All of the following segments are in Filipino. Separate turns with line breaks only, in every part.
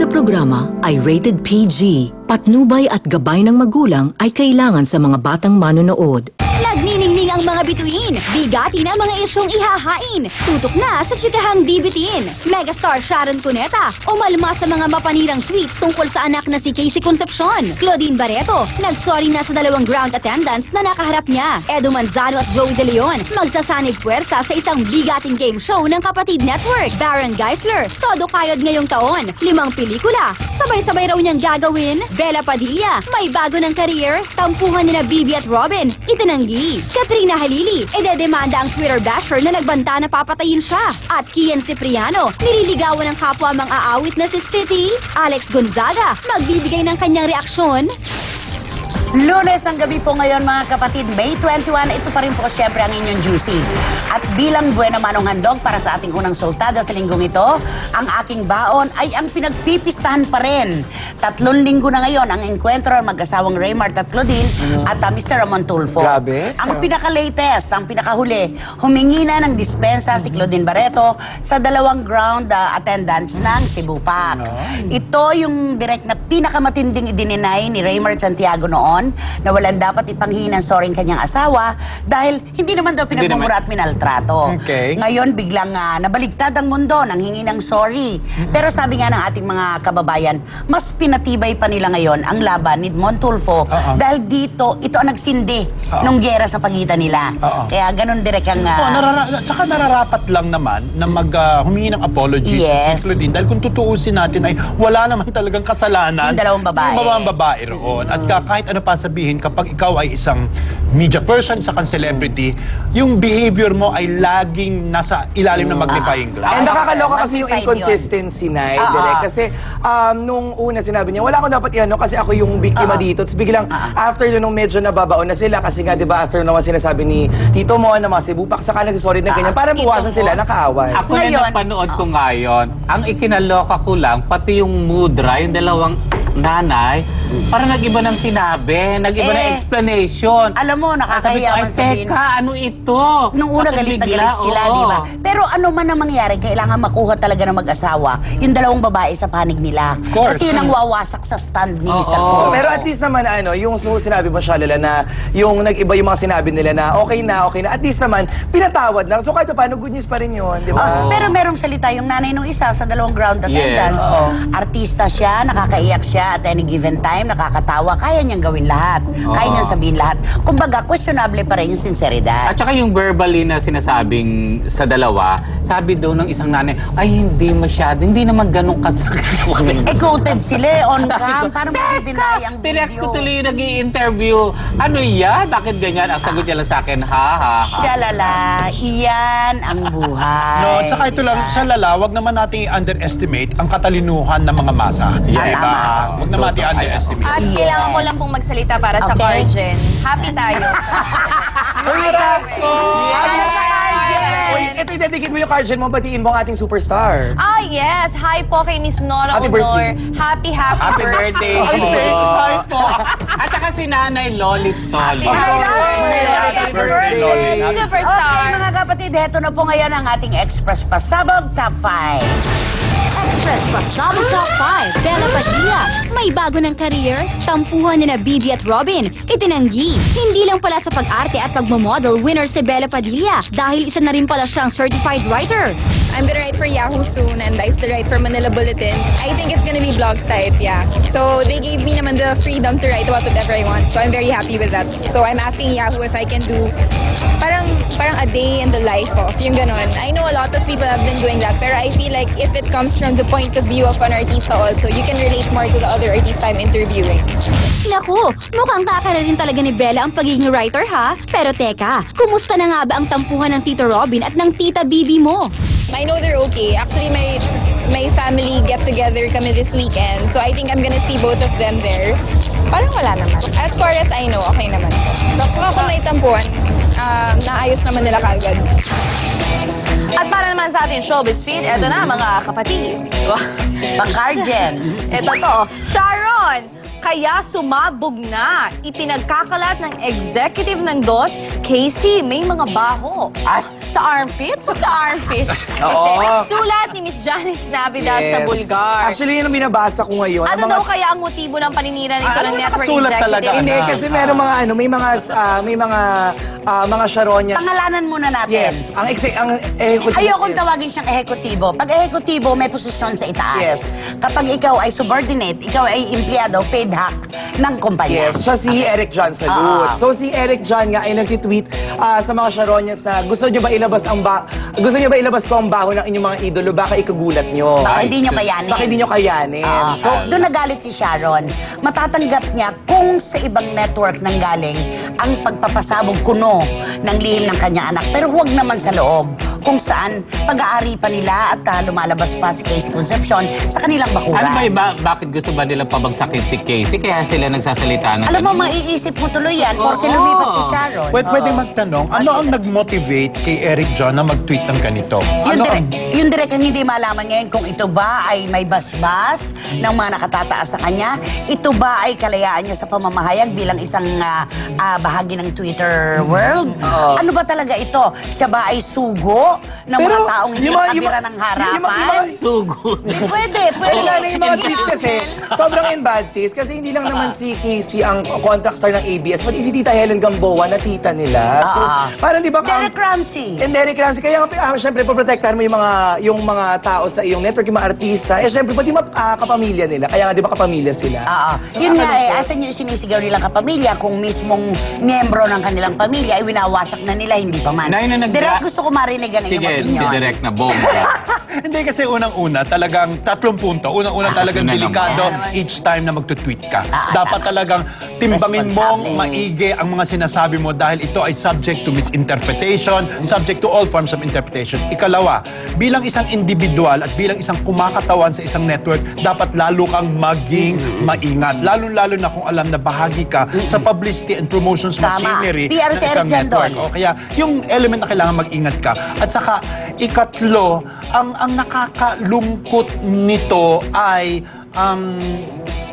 bida programa ay rated PG. Patnubay at gabay ng magulang ay kailangan sa mga batang manonood.
Nagniningning ang mga bituin, bigati na mga isyong ihahain, tutok na sa chikahang dibitin. Megastar Sharon Cuneta, umalma sa mga mapanirang tweets tungkol sa anak na si Casey Concepcion. Claudine Barreto, nagsorry na sa dalawang ground attendants na nakaharap niya. Edu Manzano at Joey De Leon, magsasanib puwersa sa isang bigating game show ng Kapatid Network. Baron Geisler, todo kayod ngayong taon, 5 pelikula, sabay-sabay raw niyang gagawin. Bella Padilla, may bago ng career, tampuhan nila Bibi at Robin, itinanggi. Katrina Halili, idedemanda ang Twitter basher na nagbanta na papatayin siya. At Kian Cipriano, nililigawan ng kapwa mang-aawit na si City. Alex Gonzaga, magbibigay ng kanyang reaksyon.
Lunes ang gabi po ngayon mga kapatid, May 21, ito pa rin po siyempre ang inyong Juicy. At bilang buena manong handog para sa ating unang sultada sa linggong ito, ang aking baon ay ang pinagpipistahan pa rin. 3 linggo na ngayon ang enkwentro ng mag-asawang Raymart at Claudine at Mr. Ramon Tulfo.
Grabe.
Ang pinaka-latest, ang pinakahuli, humingi na ng dispensa si Claudine Barreto sa 2 ground attendants ng Cebu Pac. Ito yung direct na pinakamatinding idininay ni Raymart Santiago noon na walang dapat ipanghingi ng sorry kanyang asawa dahil hindi naman daw pinagmumura at minaltrato.
Okay.
Ngayon, biglang nabaligtad ang mundo nang hingi ng sorry. Pero sabi nga ng ating mga kababayan, mas pinatibay pa nila ngayon ang laban ni Montulfo dahil dito, ito ang nagsindi nung gera sa pagitan nila. Kaya ganun direct ang...
Tsaka nararapat lang naman na humingi ng apology si Claudine dahil kung tutuusin natin ay wala naman talagang kasalanan
yung dalawang babae.
Yung dalawang babae roon. At kahit ano pa sabihin, kapag ikaw ay isang media person, isang celebrity, yung behavior mo ay laging nasa ilalim ng magnifying glass.
And nakakaloka kasi yung inconsistency na kasi nung una sinabi niya, wala ko dapat yan, no? Kasi ako yung biktima dito. Tapos biglang after nung medyo nababaon na sila, kasi nga diba after naman sinasabi ni Tito Mo na mga Cebu Pac, saka nagsisorry na ganyan, para buwasan sila, nakaaway.
Ako na napanood ko ngayon, ang ikinaloka ko lang, pati yung mudra, yung dalawang nanay, parang nag-iba ng sinabi, nag-iba ng explanation.
Alam mo, nakakahiya man sabihin.
Teka, ano ito?
Nung una galit na galit sila, di ba? Pero ano man ang mangyari, kailangan makuha talaga ng mag-asawa yung dalawang babae sa panig nila. Kasi yun ang wawasak sa stand ni Mr. Cole.
Pero at least naman, yung sinabi mo siya, Lala, na yung nag-iba yung mga sinabi nila na okay na, at least naman, pinatawad na. So kahit paano, good news pa rin yun, di ba?
Pero merong salita yung nanay nung isa sa 2 ground attendants. Artista siya, nakakaiyak siya at any given time, nakakatawa, kaya niyang gawin lahat. Kaya niyang sabihin lahat. Kumbaga, questionable pa rin yung sinseridad.
At saka yung verbally na sinasabing sa dalawa, sabi daw ng isang nanay, ay hindi masyado, hindi naman ganun kasakit.
Quoted sila on cam, parang mag-deny ang video.
Tinext ko tuloy yung nag-i-interview. Ano yan? Bakit ganyan? Ang sagot niya lang sa akin, ha.
Shalala, iyan ang buhay.
No, tsaka ito lang, siya lala, wag naman natin i-underestimate ang katalinuhan ng mga masa. Huwag naman natin i-underestimate.
At kailangan ko lang pong magsalita para sa Cargen. Happy tayo.
Ito i-dedicate mo yung Cargen mo, batiin mo ang ating superstar.
Yes. Hi po kay Miss Nora
Happy
Honor.
birthday.
Happy birthday.
Hi po.
At saka si Nanay Lolit Solid.
Happy birthday!
Superstar.
Okay mga kapatid, heto na po ngayon ang ating Express Pasabog Top 5.
Express Pasabog Top 5, Bella Padilla, may bago ng career, tampuhan nila Bibi at Robin, itinanggi. Hindi lang pala sa pag-arte at pagmamodel winner si Bella Padilla dahil isa na rin pala siyang certified writer.
I'm gonna write for Yahoo soon and I still write for Manila Bulletin. I think it's gonna be blog type, yeah. So they gave me naman the freedom to write about whatever I want. So I'm very happy with that. So I'm asking Yahoo if I can do parang a day in the life of yung ganon. I know a lot of people have been doing that, pero I feel like if it comes from the point of view of an artista also, you can relate more to the other artista I'm interviewing.
Naku, mukhang kakala rin talaga ni Bella ang pagiging writer ha? Pero teka, kumusta na nga ba ang tampuhan ng Tito Robin at ng Tita Bibi mo?
I know they're okay. Actually, my family get together kami this weekend. So I think I'm gonna see both of them there. Parang wala naman. As far as I know, okay naman. Saka kung may tampuhan, naayos naman nila kagad.
At para naman sa ating showbiz feed, eto na mga kapatid.
Pang-Cargen.
Ito to, Sharon! Kaya sumabog na. Ipinagkakalat ng executive ng DOS, Casey, may mga baho.
Ay.
Sa armpits? Sa armpits.
Oo.
Hindi. Sulat ni Miss Janice Navidad sa Bulgar.
Actually, yun ang binabasa ko ngayon.
Ano
Ang mga-
daw kaya ang motibo ng paninira nito ng network
nakasulat
executive?
talaga.
Hindi, kasi meron mga ano, may mga Sharonias.
Pangalanan muna natin.
Yes. Ang executive
Ayokong
is-
tawagin siyang ehekutibo. Pag ehekutibo, may posisyon sa itaas.
Yes.
Kapag ikaw ay subordinate, ikaw ay empleyado, paid hack ng kumpanya.
Yes, siya si Eric John Salud. So si Eric John nga ay nagtitweet sa mga Sharonias na gusto niyo ba ilabas ko ang baho ng inyong mga idolo, baka ikagulat nyo.
Baka hindi nyo kayanin.
Baka hindi nyo kayanin.
So, doon nagalit si Sharon. Matatanggap niya kung sa ibang network nang galing ang pagpapasabog kuno ng lihim ng kanyang anak. Pero huwag naman sa loob kung saan pag-aari pa nila at lumalabas pa si Casey Concepcion sa kanilang bakuran.
Ano ba iba? Bakit gusto ba nila pabagsakin si Casey? Kaya sila nagsasalita ng
Alam mo,
ganun?
maiisip mo tuloy yan porque
Oo.
lumipat si Sharon.
Pwede magtanong, ano ang nag-motivate kay Eric John na mag-tweet ng ganito? Ano ang...
Yung direct ang hindi malaman ngayon kung ito ba ay may basbas ng mga nakatataas sa kanya, ito ba ay kalayaan niya sa pamamahayag bilang isang bahagi ng Twitter world? Ano ba talaga ito? Siya ba ay sugo ng mga taong hindi nakabira ng harapan?
Sugod.
Pwede.
Wala na yung mga tweets kasi, sobrang in bad taste. Kasi hindi lang naman si Casey ang contract star ng ABS, pati si Tita Helen Gamboa na tita nila. So, parang di ba...
Derek Ramsey.
And Derek Ramsey. Kaya syempre, poprotektahan mo yung mga tao sa iyong network, yung mga artista. Eh, syempre, pati kapamilya nila. Kaya nga, di ba kapamilya sila? So,
Yun nga
nakakalungkot.
asan yung sinisigaw nilang kapamilya kung mismong miyembro ng kanilang pamilya ay winawasak na nila, hindi pa man.
Nay, na
Direct gusto ko marinig ang
Sige,
inyong
si
opinion.
Direk na bomba.
Hindi kasi unang-una, talagang 3 punto. Unang-una talagang
Yun na
delikado
naman.
each time na magtutweet ka. Dapat talagang timbangin mong
Responsable.
maigi ang mga sinasabi mo dahil ito ay subject to misinterpretation, subject to all forms of interpretation. Ikalawa, bilang isang individual at bilang isang kumakatawan sa isang network, dapat lalo kang maging maingat. Lalo-lalo na kung alam na bahagi ka sa publicity and promotions
Tama.
machinery
PR
ng
si
isang
Eric Jan
network.
doon.
O kaya yung element na kailangan mag-ingat ka. At saka, ikatlo, ang nakakalungkot nito ay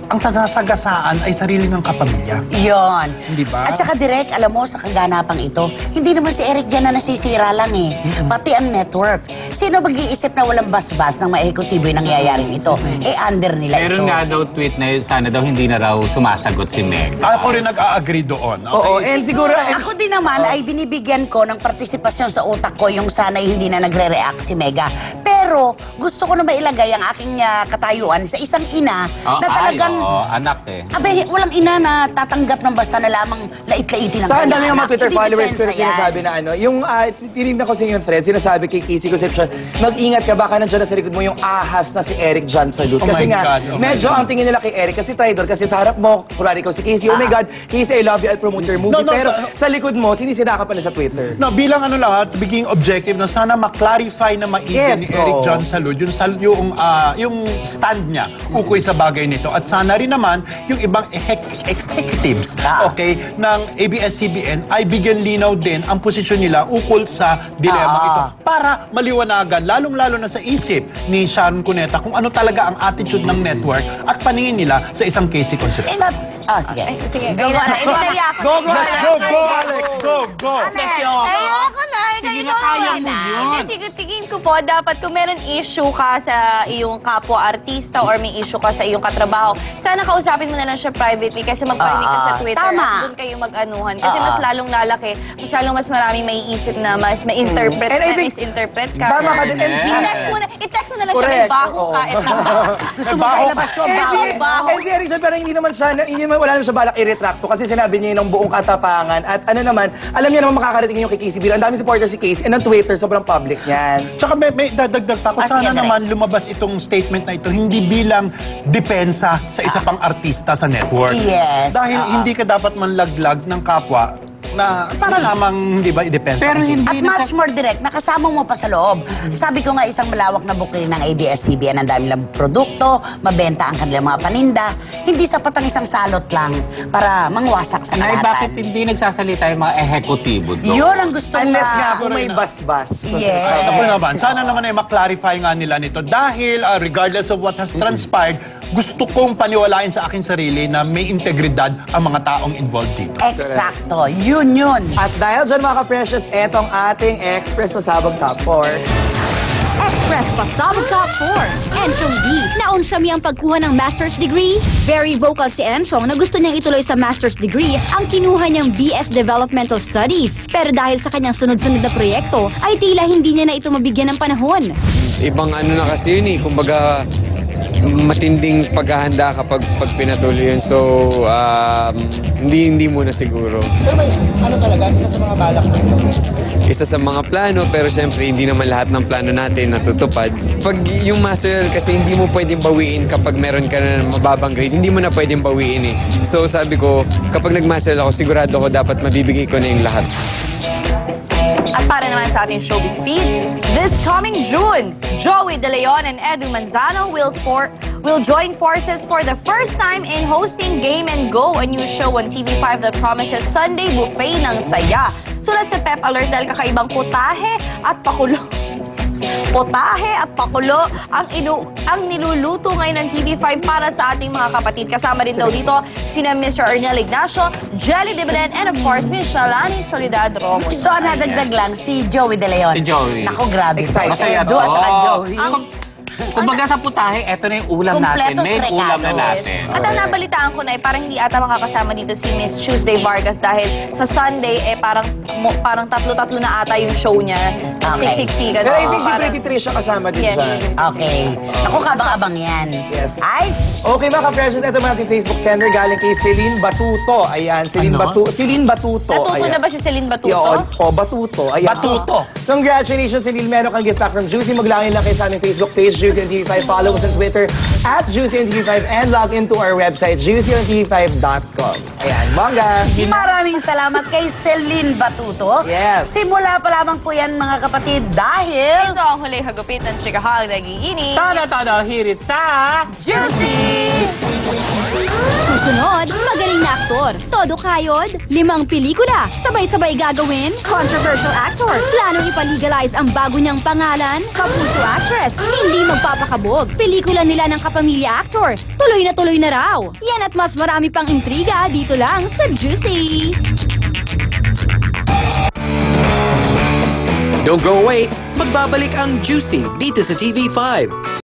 ang sasagasaan ay sarili ng kapamilya.
Yun.
Hindi ba?
At saka direct, alam mo, sa kaganapang ito, hindi naman si Eric dyan na nasisira lang eh. Pati ang network. Sino mag-iisip na walang basbas ng maekutibo yung nangyayaring ito? Eh, under nila ito.
Meron nga daw tweet na sana daw hindi na raw sumasagot si Meg.
Ako rin nag-a-agree doon.
Oo, and siguro...
Ako din naman ay binibigyan ko ng partisipasyon sa utak ko yung sana'y hindi na nagre-react si Mega. Pero gusto ko na mailagay ang aking katayuan sa isang ina na talagang
anak eh.
abe, walang ina na tatanggap ng basta na lamang lait-laitin ng
Sa ang dami ng
kanyang
mga
anak.
Twitter
Hindi
followers ko na
depensa yan.
sinasabi na ano, yung tinignan ko sa yung thread, sinasabi kay Casey Concepcion, mag-ingat ka, baka nandiyan na sa likod mo yung ahas na si Eric John Salud.
Oh
Kasi
my
nga,
God, oh my
medyo
God.
ang tingin nila kay Eric, kasi traitor, kasi sa harap mo, kurari ko si Casey, oh my God, Casey, I love you, I'll promote your movie.
No, no,
Pero sa likod mo, sinisira ka pala sa Twitter.
No, bilang ano lang, being objective, no, sana ma-clarify na maigi
Yes,
ni Eric
oo.
John Salud yung stand niya ukoy sa bagay nito. At sana rin naman yung ibang executives okay, ng ABS-CBN ay bigyan linaw din ang posisyon nila ukol sa dilema ito. Para maliwanagan, lalong-lalo na sa isip ni Sharon Cuneta kung ano talaga ang attitude ng network at paningin nila sa isang Casey Concepcion.
Sige.
Sige, go na.
Go, Alex! Go!
Ayoko na.
Sige na, kaya mo yun.
Kasi tingin ko po, dapat kung meron issue ka sa iyong kapwa-artista or may issue ka sa iyong katrabaho, sana kausapin mo na lang siya privately kasi magparinig ka sa Twitter
Tama.
at doon kayo mag-anuhan. Kasi mas lalong lalaki, mas maraming may isip na mas ma-interpret,
And I think,
misinterpret ka.
tama ka din. And
I-text mo na lang siya, may
Correct,
baho ka.
oo.
Gusto mo kailabas ko?
Baho.
And si Eric John, pero wala naman siya balak i-retract to kasi sinabi niya yun ng buong katapangan. At ano naman, alam niya naman makakarating yung kay Casey Bill. Ang daming supporters si Casey and ang Twitter, sobrang public niyan.
Tsaka may dadagdag pa ako.
Sige,
Sana
Direk.
naman lumabas itong statement na ito hindi bilang depensa sa isa pang artista sa network.
Yes,
Dahil hindi ka dapat manlaglag ng kapwa na para lamang hindi ba i-depensa.
Pero
ang
hindi
At much more direct, nakasama mo pa sa loob. Sabi ko nga, isang malawak na bukid ng ABS-CBN, ang dami lang produkto, mabenta ang kanilang mga paninda. Hindi sapat ang isang salot lang para mangwasak sa
Ay, bakit
kalahatan.
hindi nagsasalita yung mga ehekutibo doon?
Yun ang gusto
Unless nga kung may basbas.
Yes.
Ako naman, sana naman ay maklarify nga nila nito dahil regardless of what has transpired, gusto kong paniwalain sa aking sarili na may integridad ang mga taong involved dito.
Eksakto. Yun.
At dahil dyan mga ka-precious, etong ating Express Pasabog Top 4.
Express Pasabog Top 4. Enchong D, naon siya miyang pagkuha ng master's degree. Very vocal si Enchong na gusto niyang ituloy sa master's degree ang kinuha niyang BS Developmental Studies. Pero dahil sa kanyang sunod-sunod na proyekto, ay tila hindi niya na ito mabigyan ng panahon.
Ibang ano na kasi yun eh, kumbaga matinding paghahanda kapag pinatuloy yun. So, hindi muna siguro.
Pero may ano talaga, isa sa mga balak ninyo?
Isa sa mga plano, pero syempre hindi naman lahat ng plano natin natutupad. Pag yung master kasi hindi mo pwedeng bawiin kapag meron ka na mababang grade, hindi mo na pwedeng bawiin eh. So sabi ko, kapag nag-master ako, sigurado ko dapat mabibigay ko na yung lahat.
At para naman sa ating showbiz feed, this coming June, Joey De Leon and Edu Manzano will join forces for the first time in hosting Game and Go, a new show on TV5 that promises Sunday buffet ng saya. Sulat sa Pep Alert dahil kakaibang putahe at pakulo. Potahe at pakulo ang niluluto ngayon ng TV5 para sa ating mga kapatid. Kasama din daw dito sina Mr. Ernel Ignacio, Jelly De Belen, and of course, Miss Shalani Soledad Romo.
So, nadagdag lang si Joey De Leon.
Si Joey.
Naku, grabe.
Excited.
Masaya
Edu at
to.
saka Joey.
Kumbaga sa putahe, eto na yung ulam natin.
Kompletos
May ulam na
regalos.
natin.
At ang nabalitaan ko na parang hindi ata makakasama dito si Miss Tuesday Vargas dahil sa Sunday parang tatlo-tatlo na ata yung show niya.
Okay.
Siksikan.
Pero I think si Pretty Trisha kasama din
Yes.
dyan.
Okay. Naku, kabang-abang yan.
Yes.
Ice?
Okay mga ka-precious, ito mga ating Facebook sender galing kay Celine Batuto. Ayan, Celine
Ano?
Batuto.
Natuto
Ayan.
na ba si Celine Batuto?
Batuto. Ayan.
Batuto.
Congratulations, Celine. Meron kang gift pack from Juicy. Maglangin lang kayo sa aming Facebook page, Juicy and TV5. Follow us on Twitter at Juicy and TV5 and log into our website, juicyandtv5.com. Ayan, manga.
Maraming salamat kay Celine Batuto.
Yes.
Simula pa lamang po yan mga kapatid dahil
Ito ang huling hagupit ng chikahag nagiinig.
Todo, hirit sa...
Juicy!
Susunod, magaling na aktor. Todo kayod, 5 pelikula, sabay-sabay gagawin, controversial actor, planong ipalegalize ang bago niyang pangalan, kapuso actress, hindi magpapakabog, pelikula nila ng kapamilya actor, tuloy na raw. Yan at mas marami pang intriga dito lang sa Juicy.
Don't go away, magbabalik ang Juicy dito sa TV5.